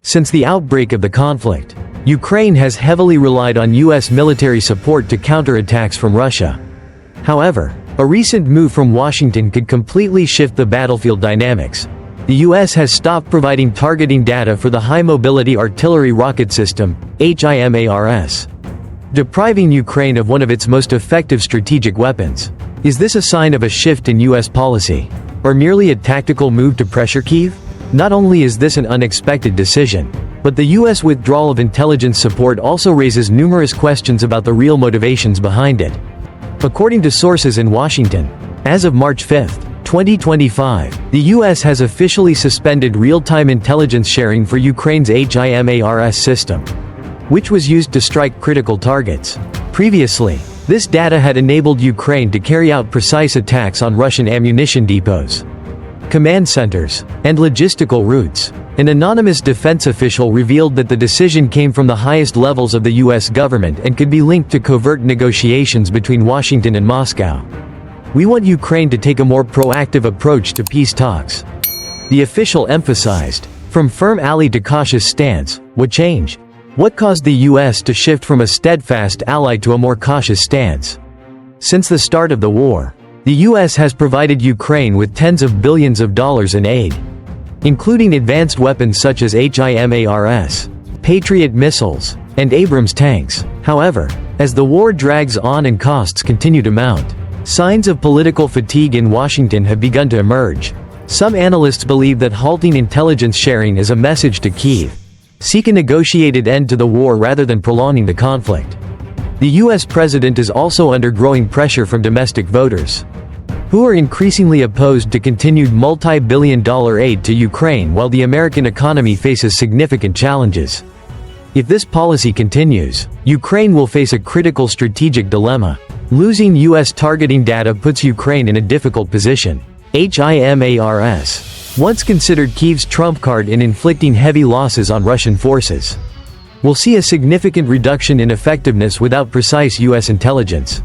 Since the outbreak of the conflict, Ukraine has heavily relied on U.S. military support to counter attacks from Russia. However, a recent move from Washington could completely shift the battlefield dynamics. The U.S. has stopped providing targeting data for the High Mobility Artillery Rocket System, HIMARS, depriving Ukraine of one of its most effective strategic weapons. Is this a sign of a shift in U.S. policy, or merely a tactical move to pressure Kyiv? Not only is this an unexpected decision, but the U.S. withdrawal of intelligence support also raises numerous questions about the real motivations behind it. According to sources in Washington, as of March 5, 2025, the U.S. has officially suspended real-time intelligence sharing for Ukraine's HIMARS system, which was used to strike critical targets. Previously, this data had enabled Ukraine to carry out precise attacks on Russian ammunition depots, command centers, and logistical routes. An anonymous defense official revealed that the decision came from the highest levels of the U.S. government and could be linked to covert negotiations between Washington and Moscow. "We want Ukraine to take a more proactive approach to peace talks," the official emphasized. From firm ally to cautious stance, what changed? What caused the U.S. to shift from a steadfast ally to a more cautious stance? Since the start of the war, the U.S. has provided Ukraine with tens of billions of dollars in aid, including advanced weapons such as HIMARS, Patriot missiles, and Abrams tanks. However, as the war drags on and costs continue to mount, signs of political fatigue in Washington have begun to emerge. Some analysts believe that halting intelligence sharing is a message to Kyiv: seek a negotiated end to the war rather than prolonging the conflict. The U.S. president is also under growing pressure from domestic voters, who are increasingly opposed to continued multi-billion-dollar aid to Ukraine while the American economy faces significant challenges. If this policy continues, Ukraine will face a critical strategic dilemma. Losing U.S. targeting data puts Ukraine in a difficult position. HIMARS, once considered Kyiv's trump card in inflicting heavy losses on Russian forces, will see a significant reduction in effectiveness without precise U.S. intelligence.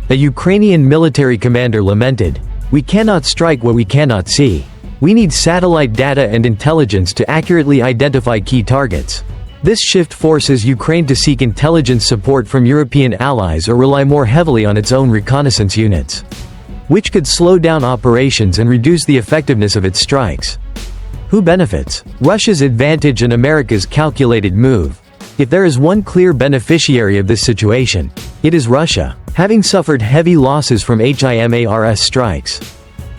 A Ukrainian military commander lamented, "We cannot strike what we cannot see. We need satellite data and intelligence to accurately identify key targets." This shift forces Ukraine to seek intelligence support from European allies or rely more heavily on its own reconnaissance units, which could slow down operations and reduce the effectiveness of its strikes. Who benefits? Russia's advantage and America's calculated move. If there is one clear beneficiary of this situation, it is Russia, having suffered heavy losses from HIMARS strikes.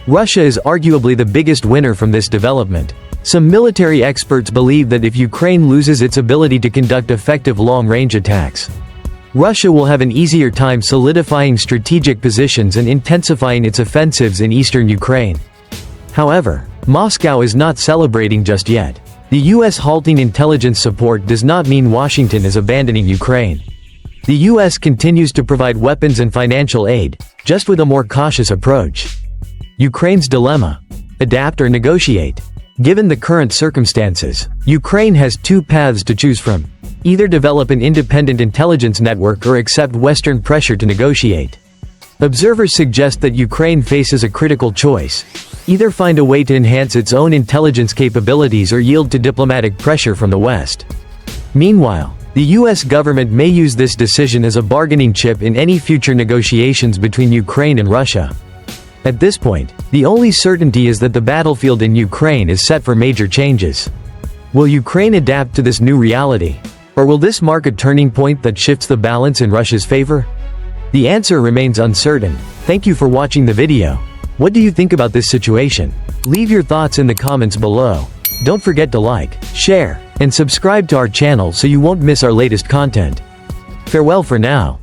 Russia is arguably the biggest winner from this development. Some military experts believe that if Ukraine loses its ability to conduct effective long-range attacks, Russia will have an easier time solidifying strategic positions and intensifying its offensives in eastern Ukraine. However, Moscow is not celebrating just yet. The U.S. halting intelligence support does not mean Washington is abandoning Ukraine. The U.S. continues to provide weapons and financial aid, just with a more cautious approach. Ukraine's dilemma: adapt or negotiate. Given the current circumstances, Ukraine has two paths to choose from: either develop an independent intelligence network or accept Western pressure to negotiate. Observers suggest that Ukraine faces a critical choice: either find a way to enhance its own intelligence capabilities or yield to diplomatic pressure from the West. Meanwhile, the U.S. government may use this decision as a bargaining chip in any future negotiations between Ukraine and Russia. At this point, the only certainty is that the battlefield in Ukraine is set for major changes. Will Ukraine adapt to this new reality? Or will this mark a turning point that shifts the balance in Russia's favor? The answer remains uncertain. Thank you for watching the video. What do you think about this situation? Leave your thoughts in the comments below. Don't forget to like, share, and subscribe to our channel so you won't miss our latest content. Farewell for now.